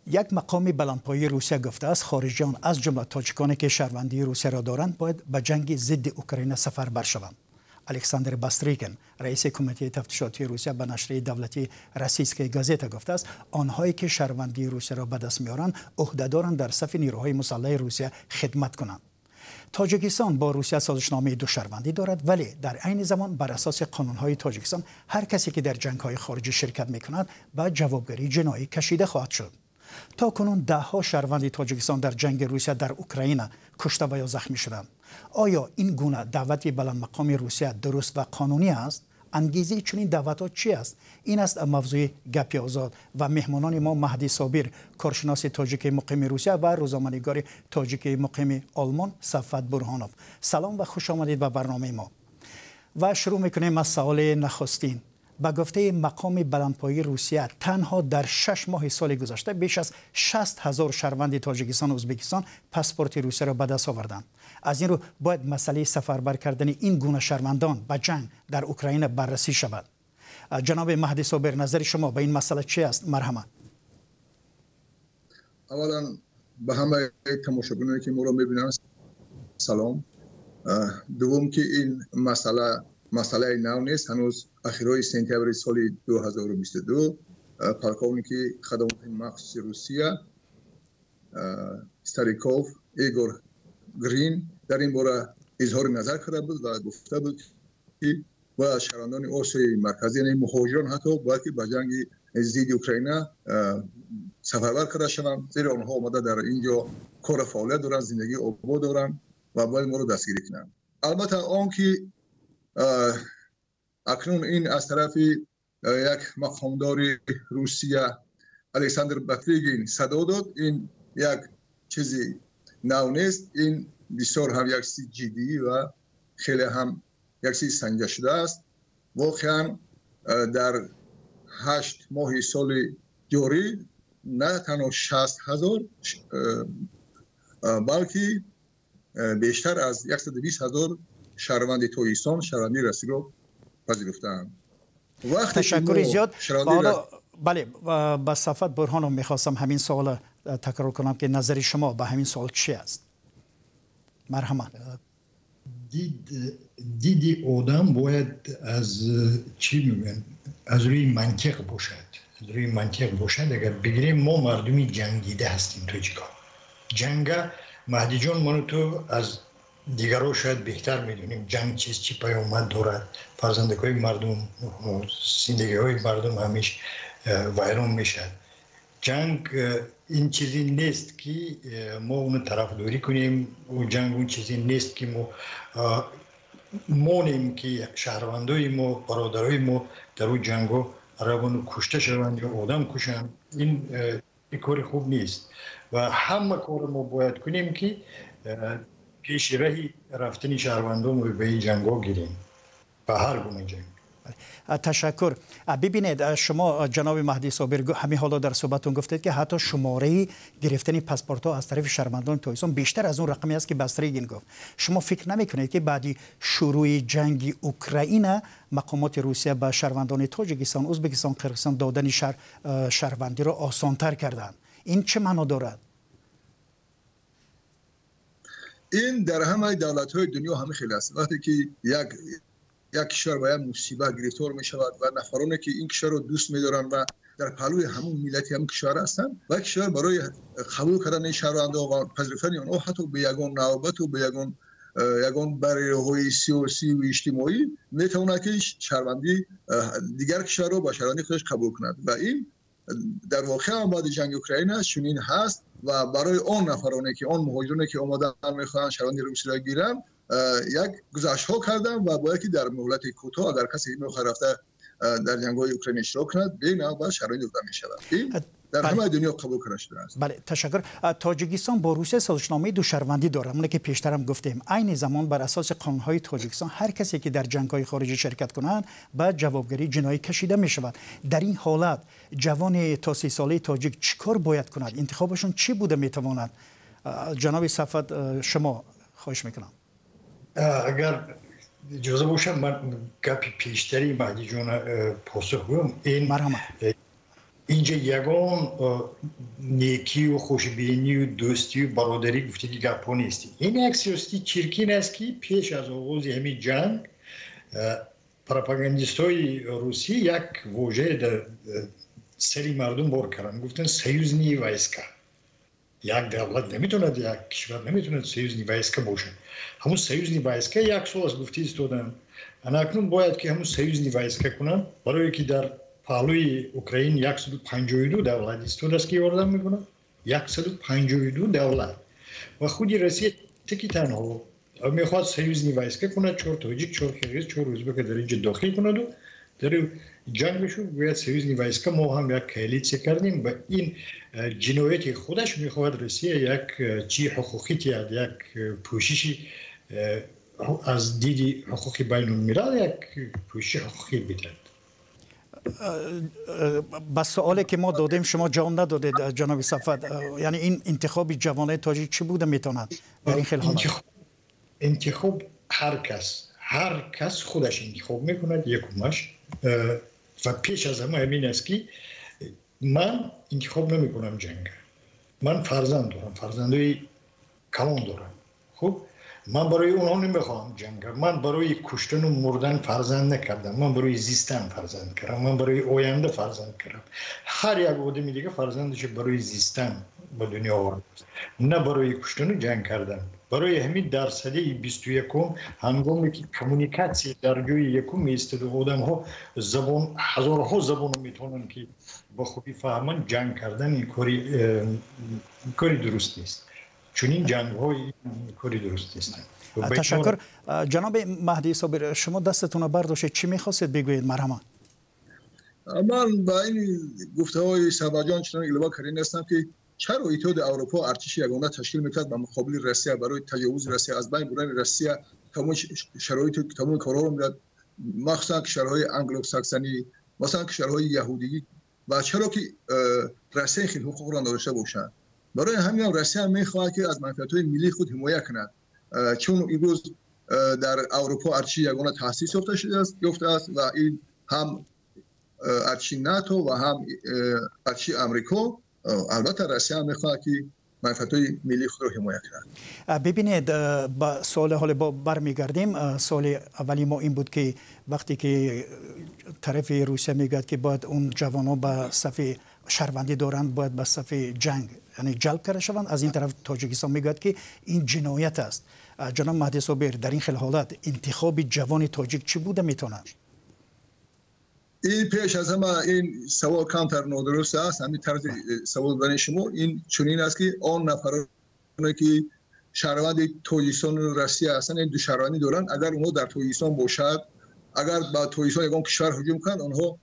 یک مقام بلندپایه روسیه گفته است خارجیان از جمله تاجیکانی که شهروندی روسیه را دارند باید به جنگ ضد اوکراین سفربر شوند. الکساندر باستریکن رئیس کمیته تفتیشاتی روسیه به نشریه دولتی روسیسکای گازتا گفته است آنهایی که شهروندی روسیه را به دست میارند عهدهدارند در صف نیروهای مسلح روسیه خدمت کنند. تاجیکستان با روسیه سازشنامه دو شهروندی دارد، ولی در عین زمان بر اساس قانون‌های تاجیکستان هر کسی که در جنگ‌های خارجی شرکت می‌کند به جوابگری جنایی کشیده خواهد شد. تا کنون ده‌ها شهروند تاجیکستان در جنگ روسیه در اوکراین کشته و یا زخمی شدند. آیا این گونه دعوت بلند مقام روسیه درست و قانونی است؟ انگیزه چنین دعوت‌ها چی است؟ این است موضوع گپ آزاد و مهمانان ما مهدی صابر، کارشناس تاجیک مقیم روسیه و روزنامه‌نگار تاجیک مقیم آلمان صفوت برهانوف. سلام و خوش آمدید به برنامه ما. و شروع می‌کنیم از سوال نخستین. با گفته مقام بلندپایه روسیه تنها در 6 ماه سال گذشته بیش از 60,000 شهروند تاجیکستان و ازبکستان پاسپورت روسیه را به دست آوردند. از این رو باید مسئله سفربر کردن این گونه شهروندان به جنگ در اوکراین بررسی شود. جناب مهدی صابر، نظر شما به این مسئله چی است؟ مرحمت. اولا به همه تماشاگرانی که ما را می‌بینند سلام. دوم که این مسئله نو نیست. هنوز اخیرای سپتامبر سال 2022 پالکونیک خدمات مخصوص روسیه ستاریکوف ایگور گرین در این باره اظهار نظر کرده بود و گفته بود که با شهروندان آسیای مرکزی یعنی مهاجران حتی باید که به جنگ ضد اوکراین سفربر کرده شوند، زیرا آنها آمده در اینجا کار فعالیت دارند، زندگی آباد دارند و باید ما رو دستگیری کنند. البته آن که اکنون این از طرف یک مقامدار روسیه الکساندر باستریکن صدا داد، این یک چیزی نو نیست. این بسیار هم یک چیز جدی و خیلی هم یک چیز سنجیده شده است. واقعا در 8 ماه سال جاری نه تنها 60,000 بلکه بیشتر از 120,000 شهروند تاجیکستان شهروندی رسمی را پذیرفتند. تشکر زیاد. بله، با صفوت برهانوف میخواستم همین سوال تکرار کنم که نظر شما به همین سوال چی است؟ مرحمت. دیدی آدم باید از چی میگن؟ از روی منطق باشد. از روی منطق باشد. اگر بگیریم ما مردمی جنگیده هستیم تاجیکان. جنگ مهدی جان ما تو از دیگرها شاید بهتر میدونیم جنگ چی پیامد دارد. فرزندکای مردم، زندگی های مردم همیشه ویران میشد. جنگ این چیزی نیست که ما اون طرفداری کنیم و جنگ اون چیزی نیست که ما مانیم که شهروندای ما، برادرای ما در اون جنگو روانو کشته شوند یا آدم کشند. این کار خوب نیست و همه کار ما باید کنیم که پیش رهی رفتن شهروندان رو به این جنگا گیریم، به هر گونه جنگ. تشکر. ببینید شما جناب مهدی صابر همین حالا در صحبتون گفتید که حتی شماره گرفتن پاسپورت ها از طرف شهروندان تاجیکستان بیشتر از اون رقمی است که باستریکن گفت. شما فکر نمیکنید که بعد شروع جنگ اوکراین مقامات روسیه به شهروندان تاجیکستان، ازبکستان، قرقیزستان دادن شهروندی را آسان‌تر کردند؟ این چه معنا دارد؟ این در همه دولت‌های دنیا همه خیلی است. وقتی که یک کشور با یک مصیبت گرفتار می شود و نفرانی که این کشور رو دوست می دارند و در پهلوی همون ملت همون کشور هستند و کشور برای قبول کردن شهروندان و پذیرفتن آنها حتی به یگان نوبت و به یگان بریرهای سیاسی و اجتماعی می تواند که شهروندی دیگر کشور رو با شهروندی خودش قبول کند و این در واقع بعد جنگ اوکراین چنین هست و برای آن نفرانی که آن مهاجرانی که آمدن میخواهند شهروندی روسی را گیرند یک گزارش ها کردم و باید که در مهلت کوتاه اگر کسی میخواد رفته در جنگ‌های اوکراین اشتراک کند به نوبت شهروندی داده میشود. این در همه دنیا قبول کرده شده است. بله، تشکر. تاجیکستان با روسیه سازشنامه دو شهروندی دارد، همون که پیشتر هم گفتیم. عین زمان بر اساس قانون‌های تاجیکستان هر کسی که در جنگ‌های خارجی شرکت کنند به جوابگری جنایی کشیده میشود. در این حالت جوان تا 30 ساله تاجیک چیکار باید کند؟ انتخابشون چی بوده میتواند؟ جناب صفوت شما خواهش میکنم. اگر اجازه باشه من گپی پیشتری مهدی جان پاسخ بدم. این اینجا یگان نیکی و خوشبینی و دوستی و برادری گفتگی گپا نیستی. این یک سیاستی چرکین است که پیش از آغاز همین جنگ پروپاگاندیستای روسی یک واژه در سری مردم بار کردن، گفتن سیوزنی وایسکا. یک دولت نمیتونه، یک کشور نمیتونه سیوزنی وایسکا باشه. همون سیوزنی وایسکا یک سال از گفتی استودن. اکنون باید که همون سیوزنی وایسکا کنن، برای که در پهلوی اوکراین 152 دولت استود است که وارد میکنن. 152 دولت و خودی روسیه تکی تنها میخواد سیوزنی وایسکا کنه، 4 تاجیک، 4 کرغیز، 4 ازبک در اینجا داخل کنه و در جنگشو باید سیوزنی وایسکا ما هم یک کالیسیه کردیم و این جنایت خودش میخواد روسیه یک چی حقوقی تیاد، یک پوششی از دیدی حقوقی بین الملل، یک پوشش حقوقی بیدند. بس سوالی که ما دادیم شما جواب ندادید جناب صفوت، یعنی این انتخاب جوانای تاجیک چی بوده میتوند در این خیلی حالت؟ انتخاب هر کس خودش انتخاب میکند یکمش و پیش از همه همین است که من انتخاب نمی کنم جنگ. من فرزند دارم، فرزندای کلان دارم. خب من برای اونها نمیخوام جنگ. من برای کشتن و مردن فرزند نکردم، من برای زیستن فرزند کردم، من برای آینده فرزند کردم. هر یک آدمی دیگه فرزندش برای زیستن به دنیا آورد، نه برای کشتن و جنگ کردن. برای همین در سده 21 هنگامی که کمونیکاسی در جای یکم ایستاد و آدم ها زبان هزارها زبان میتونن که با خوبی فهمن، جنگ کردن این کاری درست نیست. چون این جنگ های کاری درست نیستن. تشکر. جناب مهدی صابر، شما دستتون رو برداشتید، چی میخواستید بگویید؟ مرحبا. من با این گفته های سباجان چنان الوا کردن هستم که چرا اتحاد اروپا ارتش یگانه تشکیل میکرد به مقابل روسیه برای تجاوز روسیه، از بین بردن روسیه تمام شرایط تمام کارها رو میداد، مخصوصا کشورهای انگلو ساکسنی، مثلا کشورهای یهودی، و چرا که روسیه خیلی حقوق را نداشته باشند. برای همین روسیه میخواهد که از منفعت‌های ملی خود حمایت کند، چون امروز در اروپا ارتش یگانه تأسیس یافته است و این هم ارتش ناتو و هم ارتش آمریکا. البته روسیه هم میخواهد که منفعت‌های ملی خود را حمایت کند. ببینید، با سوال حال برمیگردیم. سوال اولی ما این بود که وقتی که طرف روسیه میگه که باید اون جوانان به صف شهروندی دارند، باید به صف جنگ یعنی جلب کرده شوند، از این طرف تاجیکستان میگه که این جنایت است. جناب مهدی صابر، در این خیلی حالت انتخاب جوان تاجیک چی بوده میتونه؟ این پیش از همه این سوال کمتر نادرست است. همین طرز سوال برای شما این چنین است که آن نفرانی که شهروند تاجیکستان و روسیه هستند، این دو شهروندی دارند، اگر اونها در تاجیکستان باشد، اگر با تاجیکستان یگان کشور هجوم کنند، آنها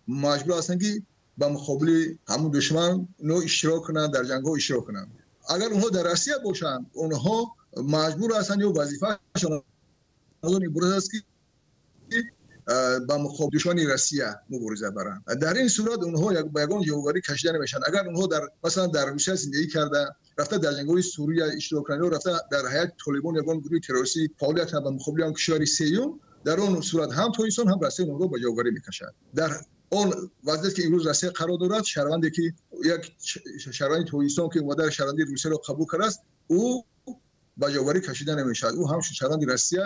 مجبور هستند که با مقابل همون دشمن نو اشتراک کنند، در جنگ ها اشتراک کنند. اگر اونها در روسیه باشند، اونها مجبور هستند یا وظیفه‌شان این است که با مقابل دشمن روسیه مبارزه برند. در این صورت اونها یگان جوابگاری کشیده نمیشن. اگر اونها مثلا در روسیه زندگی کرده، رفته در جنگ‌های سوریه اشتراک کرده، رفته در هیئت طالبان یگان گروه تروریستی فعالیت کرده با مقابل آن کشور سوم، در اون صورت هم تاجیکستان هم روسیه اونها با جوابگاری میکشد. در اون وضعیتی که امروز روسیه قرار دارد، شهروندی که یک شهروند تاجیکستان که مادر شهروندی روسیه را قبول کرده است، او با جوابگاری کشیده نمیشد. او هم شهروند روسیه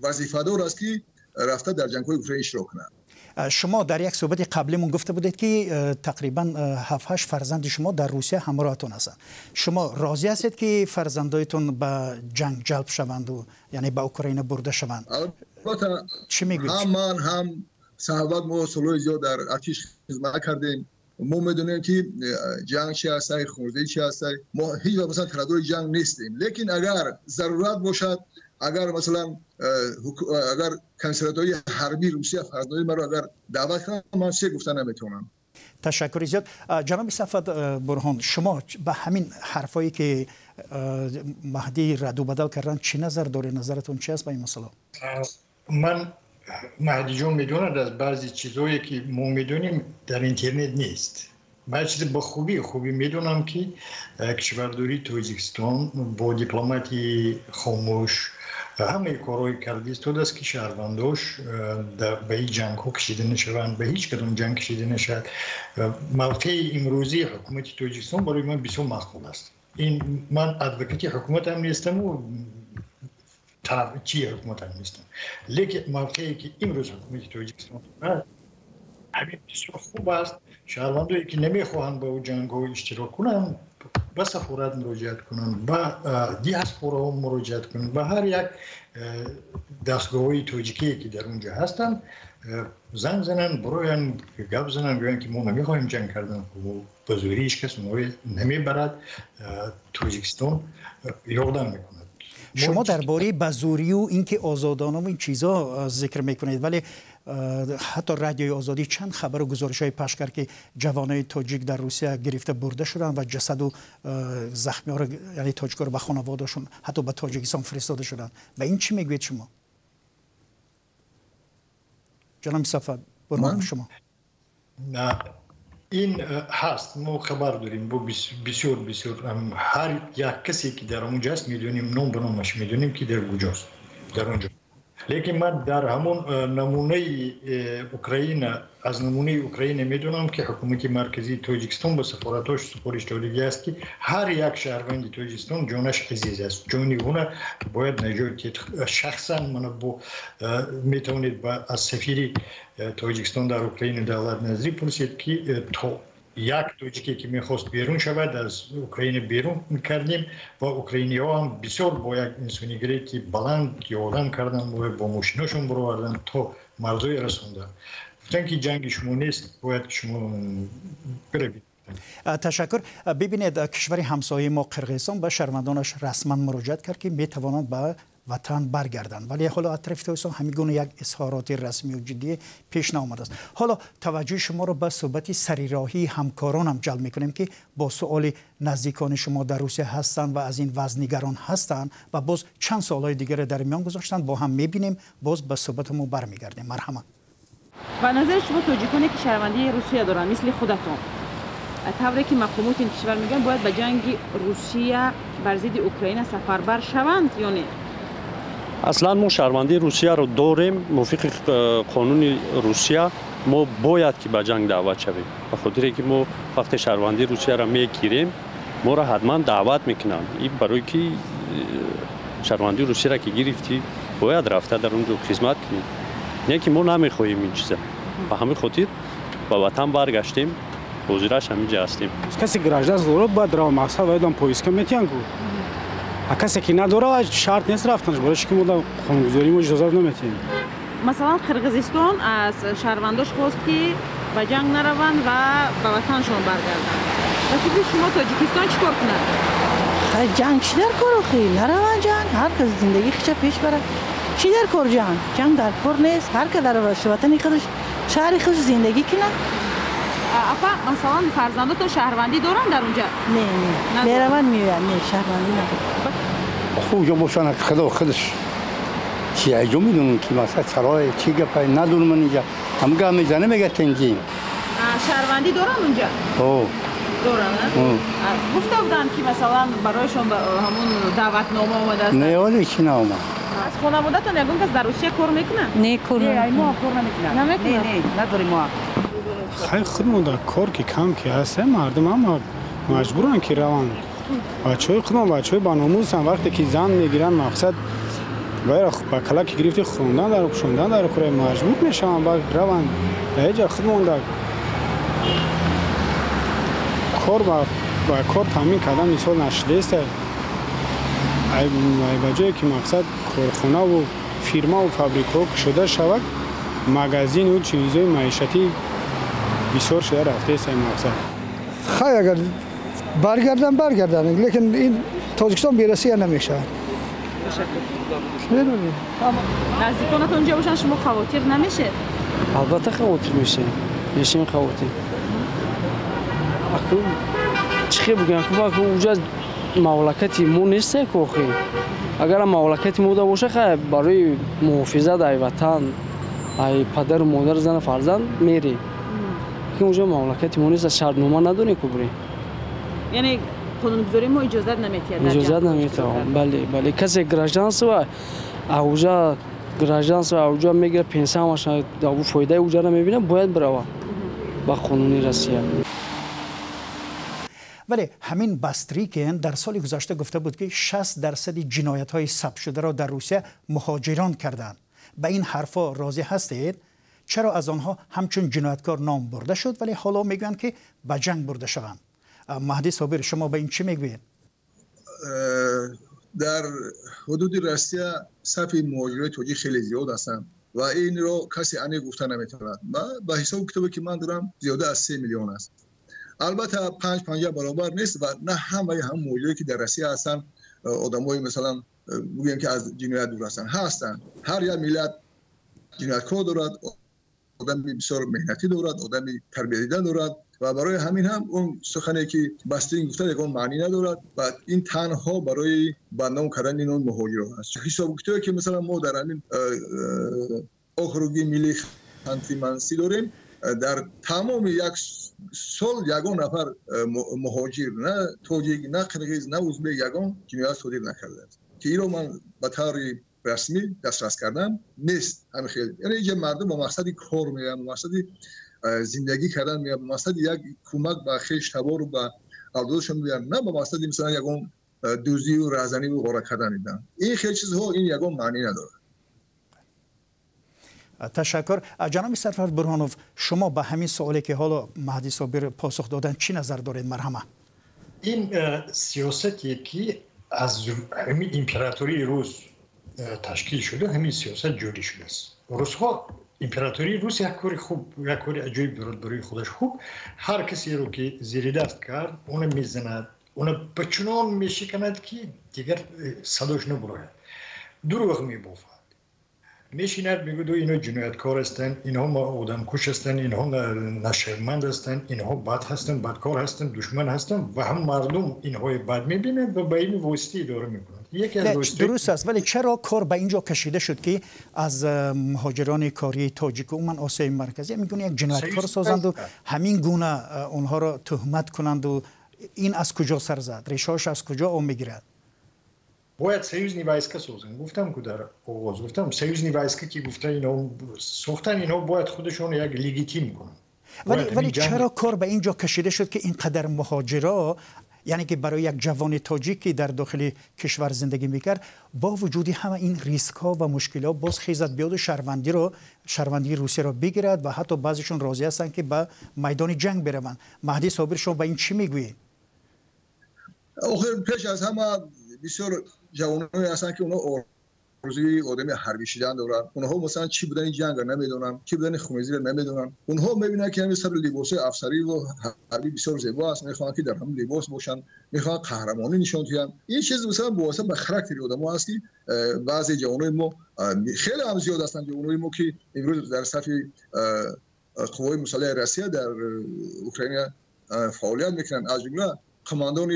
وظیفه‌دار است که رفته در جنگ‌های اوکراین اشتراک کنند. شما در یک صحبت قبلیمون گفته بودید که تقریبا 7-8 فرزند شما در روسیه همراهتون هستند. شما راضی هستید که فرزندایتون به جنگ جلب شوند و یعنی به اوکراین برده شوند؟ البته چی میگوید؟ هم من هم صحبت ما سالهای زیاد در ارتش خدمت کردیم. ما میدونیم که جنگ چی هست، خونریزی چی هست. ما هیچ وقت مثلا طرفدار جنگ نیستیم، لیکن اگر ضرورت باشد، اگر مثلا اگر کنسولات‌های حربی روسیه فرزندای مرا اگر دعوت کنن، من چه گفتن نمیتونم. تشکر زیاد. جناب صفوت برهان، شما به همین حرفایی که مهدی رد و بدل کردن چی نظر داره؟ نظرتون چی است به این مسئله؟ من مهدی جون میدوند از بعضی چیزایی که ما میدونیم در اینترنت نیست. من چیز با خوبی میدونم که کشورداری تاجیکستان با دیپلماتی خاموش همه کارهای کرده است تا دست که شهرونداش به این جنگ ها کشیده نشوند، به هیچ کدام جنگ کشیده نشد. موقع امروزی حکومت تاجیکستان برای من بسیار مقبول است. این من ادوکاتی حکومت هم نیستم و طرفچی حکومت هم نیستم، لیکن موقعی که امروز حکومت تاجیکستان همین بسیار خوب است. شهروندایی که نمیخواهند با جنگ ها اشتراک کنند به سفارت مراجعت کنند، به دیاسپورا مراجعت کنند، به هر یک دستگاه‌های تاجیکی که در اونجا هستند زنگ زنن، براین گپ زنن، بگن که ما نمیخوایم جنگ کردن و به زوری هیچ کس اونها نمیبرد. تاجیکستان یادم میکنه. شما درباره بازوری و اینکه آزادانه و این چیزا ذکر میکنید، ولی حتی رادیوی آزادی چند خبر و گزارش‌های پخش کرد که جوانای تاجیک در روسیه گرفته برده شدن و جسد و زخمی‌ها رو، یعنی تاجیک‌ها رو به خانواده‌شون حتی به تاجیکستان فرستاده شدن. به این چی میگوید شما؟ جناب صفا برنامه شما. نه این هست، ما خبر داریم با بسیار هر یک کسی که در اونجا است میدونیم، نام به نامش میدونیم که در کجاست در اونجا. لیکن من در همون نمونه اوکراین، از نمونه اوکراین میدونم که حکومت مرکزی تاجیکستان به سفارتاش سفارش داده است که هر یک شهروند تاجیکستان جانش عزیز است، جانی اون باید نجات. شخصا من میتونید از سفیر تاجیکستان در اوکراین دولت نظری پرسید که تو یک تاجیکی که میخواست بیرون شود از اوکراین بیرون میکردیم و اوکراینی ها هم بسیار با یک انسانیگریتی بلند یادن کردن و با ماشیناشون بروردن تا مرزوی رسوندن. گفتن که جنگ شما نیست، باید شما بروید. تشکر. ببینید کشور همسایه ما قرقیزستان به شهروندانش رسما مراجعت کرد که میتوانند به وطن برگردند، ولی حالا اطراف تاجیکستان همیگونه یک اظهارات رسمی و جدی پیش نآمده است. حالا توجه شما را به صحبت سریراهی همکارانم جلب میکنیم که با سوال نزدیکان شما در روسیه هستند و از این وضع نگران هستند و باز چند سوالای دیگر در میان گذاشتند. با هم میبینیم، باز به صحبتمون برمیگردیم. مرحبا. به نظر شما تاجیکانی که شهروندی روسیه دارن مثل خودتون، طوری که مقامات این کشور میگن باید به جنگ روسیه بر ضد اوکراین سفربر شوند یا نه؟ اصلا ما شهروندی روسیه رو داریم. موافق قانون روسیه ما باید که به جنگ دعوت شویم، به خاطر که ما وقتی شهروندی روسیه را میگیریم ما را حتما دعوت میکنن. این برای که شهروندی روسیه را که گرفتی باید رفته در اونجا خدمت کنیم، نه که ما نمیخواهیم این چیزا. به همین خاطر به وطن برگشتیم، حاضرش همینجا هستیم. کسی گراجداز داره باید رو مقصد باید هم پویسکه میتونن کسی که نداره شرط نیست رفتنش، برای که ما خانگذاری ما اجازه نمیتیم. مثلا قرقیزستان از شهرونداش خواست که به جنگ نروند و به وطنشون برگردن. و فکر شما تاجیکستان چیکار کنه؟ خیلی جنگ چی در کار خیلی نروند جنگ، هر کس زندگی خیش پیش بره. چی در کار جنگ در کار نیست، هر که در وطن خودش شهر خودش زندگی کنه. اپا مثلا فرزنداتون شهروندی دارن در اونجا؟ نه بیروند میوین، نه شهروندی ندارن. خوب باشن خدا خودش چی ایجا میدونن که مثلا سرای چی گپای ندونم من اینجا هم گام میزنه میگه تنجیم. شهروندی دارن اونجا؟ دارن. گفته بودن که مثلا برایشون همون دعوتنامه اومده است. نه ولی چی نامه. از خانواده‌تون یگون کس در روسیه کار میکنه؟ نه کار نمیکنه. ما کار نمیکنه. نه نداریم ما. خیلی خودمون در کار که کم که هست، مردم هم مجبورن که روند. بچه‌های خودمون بچه‌های باناموز هم وقتی که زن میگیرن مقصد باید با کلاک گرفتی خوندن در شوندن در کار مجبور میشن با روند. اینجا خودمون در کار با کار تامین کردن مثال نشده است. ای بجای که مقصد کارخانه و فیرما و فابریکا شده شود، مغازین و چیزهای معیشتی بسیار شده رفته است مقصد. خیلی اگر برگردن لیکن این تاجیکستان برسی نمیشه. نزدیکانت اونجا باشن شما خواطر نمیشه؟ البته خواطر میشه، میشیم خواطر. چی بگم که اونجا مملکتی ما نیست که اگر مملکتی ما باشه خیلی برای محافظت ای وطن ای پدر و مادر زن فرزند میری که اونجا مملکت ما نیست، شرطنامه ندونه که بریم. یعنی قانونگذاری ما اجازه نمیده. اجازه نمیده. بله کسی گراجانس و اونجا گراجانس و اونجا میگه پنسیونش داو فایده اونجا رو میبینه باید بره با قانونی روسیه. ولی همین باستریکین در سال گذشته گفته بود که 60% جنایت‌های ثبت شده را در روسیه مهاجران کردند. به این حرفا راضی هستید؟ چرا از آنها همچون جنایتکار نام برده شد ولی حالا میگن که به جنگ برده شوند؟ مهدی صابر شما به این چی میگویید؟ در حدود روسیه صف مهاجرای توجیه خیلی زیاد هستند و این رو کسی عنی گفته نمیتواند. با حساب کتابی که من دارم زیاده از 3 میلیون است. البته 5 برابر نیست و نه همه هم مهاجرایی که در روسیه هستند آدمای مثلا بگیم که از جنایت دور هستند. هر یک ملت جنایتکار دارد، آدمی بسیار مهنتی دارد، آدمی تربیت دیده دارد و برای همین هم اون سخنی که باسترین گفته یکون معنی ندارد و این تنها برای بدنام کردن این مهاجران است. حساب کتابی که مثلا ما در همین اوکروگی ملی خانتی داریم در تمام یک سال یگان نفر مهاجر نه توجیک نه قرغیز نه ازبک یگان جنایت صادر نکرده که این رو من به طور رسمی دسترس کردم نیست. همین خیلی یعنی یه مردم با مقصدی کار میگن، با مقصدی زندگی کردن میگن، با مقصدی یک کمک به خویش تبار و به اولادشون میگن، نه با مقصدی مثلا یگان دوزی و رهزنی و غارت کردن میدن. این خیلی چیزها این یگان معنی نداره. تشکر. جناب سرفراز برهانوف شما به همین سوالی که حالا مهدی صابر پاسخ دادن چی نظر دارید؟ مرحمه. این سیاستی که از همین امپراتوری روس تشکیل شده، همین سیاست جوری شده است. روس‌ها امپراتوری روس یک کاری خوب، یک کاری عجیب دارد برای خودش خوب. هر کسی رو که زیر دست کرد اون میزند، اون بچنان میشکند که دیگر صداش نبراید. دروغ میبافد. میشیند میگه دو اینا جنایتکار هستند، اینها آدم کش هستند، اینها نشرمند هستند، اینها بد هستند، بدکار هستند، دشمن هستند و هم مردم اینها بد میبینند و به این واسطه اداره میکنند. درست است، ولی چرا کار به اینجا کشیده شد که از مهاجران کاری تاجیک و من آسیای مرکزی میگن یک جنایتکار سازند و همین گونه اونها را تهمت کنند و این از کجا سر زد؟ ریشه‌اش از کجا او میگیرد؟ باید союзные войска سازن. گفتم که در آغاز گفتم союзные войска که گفته اینا ساختن، اینا باید خودشون یک لیگیتیم کنن. ولی چرا کار به اینجا کشیده شد که اینقدر مهاجرا، یعنی که برای یک جوان تاجیکی در داخل کشور زندگی میکرد، با وجودی همه این ریسک ها و مشکلات باز خیزد بیاد و شهروندی روسیه را بگیرد و حتی بعضیشون راضی هستند که به میدان جنگ بروند. مهدی صابر شما به این چی میگویید؟ آخر پیش از همه بسیار جوانایی هستند که اونا آرزوی آدمی حربی شدن دارن. اونها مثلا چی بودن این جنگ نمیدونن، چی بودن خونریزی رو نمیدونن. اونها میبینن که همین سر لباس افسری و حربی بسیار زیبا است، میخوان که در همین لباس باشن، میخوان قهرمانی نشون بدن. این چیز مثلا واسه به خاطر آدم‌ها است که بعضی جوانای ما خیلی هم زیاد هستن، جوانای ما که امروز در صف قوای مسلح روسیه در اوکراین فعالیت میکنن. از جمله قماندان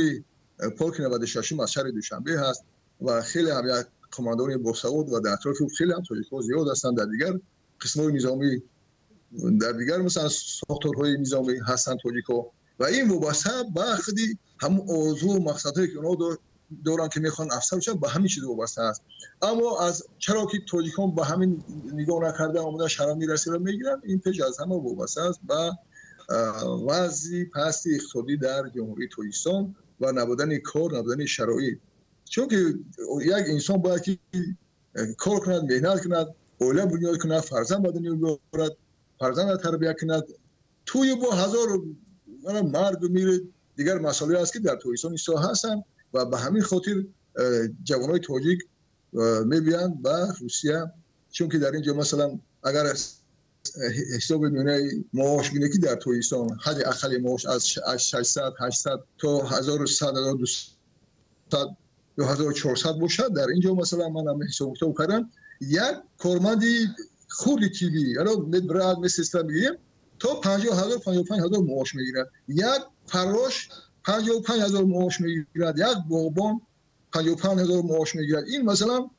پولک 96 از شهر دوشنبه هست و خیلی هم یک قماندان باسواد و در اطراف خیلی هم تاجیک‌ها زیاد هستند در دیگر قسم‌های نظامی، در دیگر مثلا ساختارهای نظامی هستند تاجیک‌ها و این وابسته به خودی هم آرزو و مقصدهایی که اونها دارن که میخوان افسر بشن به همین چیز وابسته است. اما از چرا که تاجیکان به همین نگاه نکرده اومدن شهروندی روسیه رو میگیرن، این پیش از همه وابسته است به وضع پست اقتصادی در جمهوری تاجیکستان و نبودن کار، نبودن شرایط. چون که یک انسان باید که کار کند، مهنت کند، اوله بنیاد کند، فرزند به دنیا بیاورد، فرزند تربیت کند. توی با هزار مرگ و میر دیگر مسائلی است که در تاجیکستان ایسا هستند و به همین خاطر جوانای تاجیک میبیند به روسیه. چون که در اینجا مثلا اگر حساب میونه معاش گینه که در تاجیکستان حد اقل معاش از 600 800 تا 1100 1200 2400 باشد، در اینجا مثلا من هم حساب کتاب کردم یک کارمندی خولی تیوی الان برای می سیستم میگیم تا 50000 55000 معاش میگیرد. یک فراش 55000 معاش میگیرد، یک باغبان 55000 معاش میگیرد. این مثلا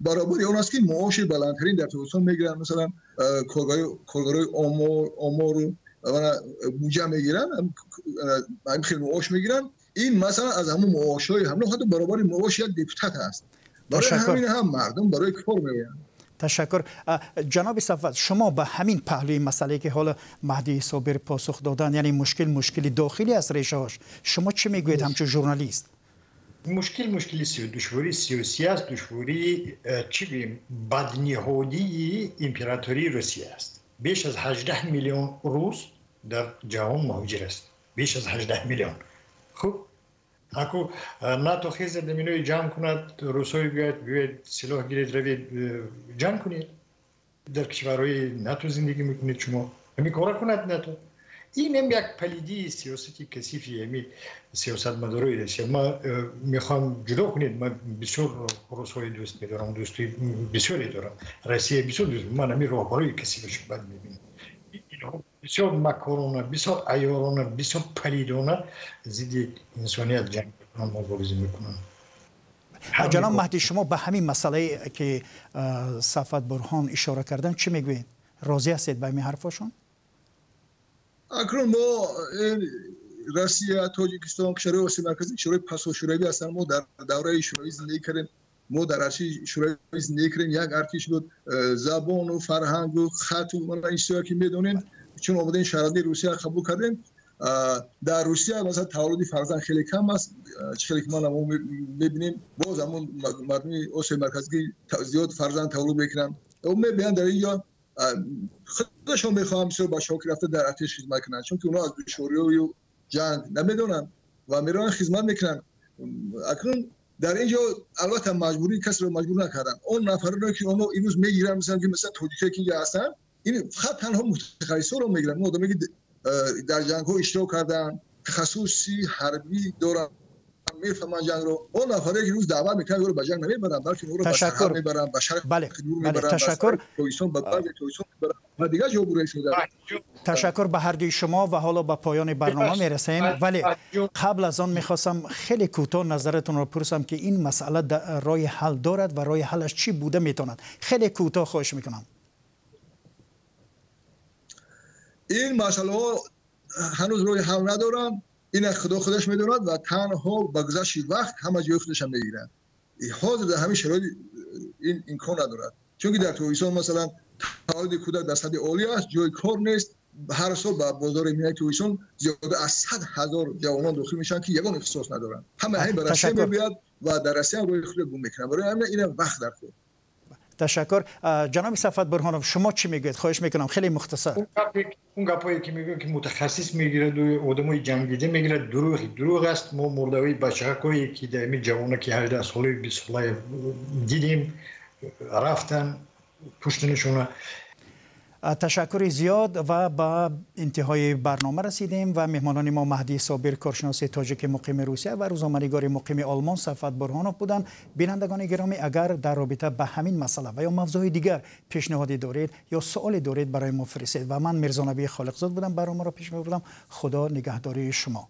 برابری اون است که معاش بلندترین در تاجیکستان میگیرن. مثلا کارگرای آمار بودجه میگیرن، خیلی معاش میگیرن. این مثلا از همون معاشای هم حتی برابر معاش یک دیپوتات هست. برای همین هم مردم برای کار میآیند. تشکر. جناب صفوت، شما به همین پهلوی مسئله که حالا مهدی صابر پاسخ دادن، یعنی مشکل داخلی از ریشه هاش، شما چه میگویید همچون ژورنالیست؟ مشکل دشواری سیاسی است، دشواری چی بگیم بدنهادی امپراتوری روسیه است. بیش از 18 میلیون روس در جهان مهاجر است. بیش از 18 میلیون. خب اكو ناتو خیز دمینوی جمع کند، روسوی بیاید سلاح گیرید روید جمع کنید. در کشورهای ناتو زندگی میکنید شما. همی کارا کند ناتو. این هم یک پلیدی سیاستی کثیفی همی سیاست مداروی روسیه. ما میخوام جدا کنید. من بسیار روسوی دوست میدارم، دوستی بسیاری دارم. روسیه بسیار دوست. من همی راهکارهای کثیفش بد میبینم. بسیار مکرانه، بسیار عیارانه، بسیار پلیدانه ضد انسانیت جنگ میکنن، مبارزه میکنن. جناب مهدی، شما به همین مسئله که صفوت برهان اشاره کردن چی میگوید؟ راضی هستید به این حرفاشون؟ اکنون ما روسیه، تاجیکستان، کشورهای آسیا مرکزی، کشورهای پسا شوروی هستن. ما در دوره شوروی زندگی کردیم. ما در ارچی شوروی زندگی کردیم. یک ارتش بود، زبان و فرهنگ و خط و من این چیزا که میدونین، چون اومدن شهروندی روسیه قبول کردیم. در روسیه مثلا تولد فرزند خیلی کم است. خیلی که ما میبینیم باز همون مردم آسیا مرکزی زیاد فرزند تولد میکنن. و میبینن در اینجا خودشون میخوام بسیار با شوق رفته در ارتش خدمت کنن، چون که اونا از دشواری و جنگ نمیدونن و میرن خدمت میکنن. اکنون در اینجا البته مجبوری کسی رو مجبور نکردن. اون نفرانی که اونو این روز میگیرن، مثلا تاجیکی که اینجا هستن، این فقط تنها متخصصا رو میگیرن. اون آدمی که در جنگ ها اشتراک کردن، تخصصی حربی دارن، میفهمن جنگ رو. اون نفری که روز دعوت میکنن رو به جنگ نمیبرن، بلکه اون رو به سرحد میبرن، به شرق میبرن. تشکر. و دیگه جبران شده. تشکر به هر دوی شما و حالا به پایان برنامه میرسیم. ولی قبل از آن میخواستم خیلی کوتاه نظرتون رو بپرسم که این مسئله راه حل دارد و راه حلش چی بوده میتوند؟ خیلی کوتاه خواهش میکنم. این مسئله هنوز راه حل ندارن. این خدا خودش میدوند و تنها با گذشت وقت همه جای خودش هم میگیرن. حاضر در همین شرایط این امکان ندارد، چون که در تویسان مثلا تولد کودک در سطح عالی است، جای کار نیست. هر سال به بازار ملی تویسان زیاده از 100,000 جوانان داخل میشن که یگان اختصاص ندارن. همه همین به روسیه میاد و در روسیه هم روی خود گم میکنن. برای همین این وقت در خود. تشکر. جناب صفوت برهانوف، شما چی میگید؟ خواهش میکنم خیلی مختصر. اون گپایی که میگن که متخصص میگیره و آدمای جنگیده میگیره دروغ است. ما مردوی بچه‌هایی که در جوانه که 18 ساله 20 ساله دیدیم رفتن پشتنشون. تشکر زیاد و با انتهای برنامه رسیدیم و مهمانان ما مهدی صابر، کارشناس تاجیک مقیم روسیه و روزنامه‌نگار مقیم آلمان صفوت برهانوف بودند. بینندگان گرامی، اگر در رابطه به همین مسئله و یا موضوع دیگر پیشنهادی دارید یا سوالی دارید برای ما فرستید. و من میرزا نبی خالقزاد بودم، برنامه را پیش می‌بردم. خدا نگهداری شما.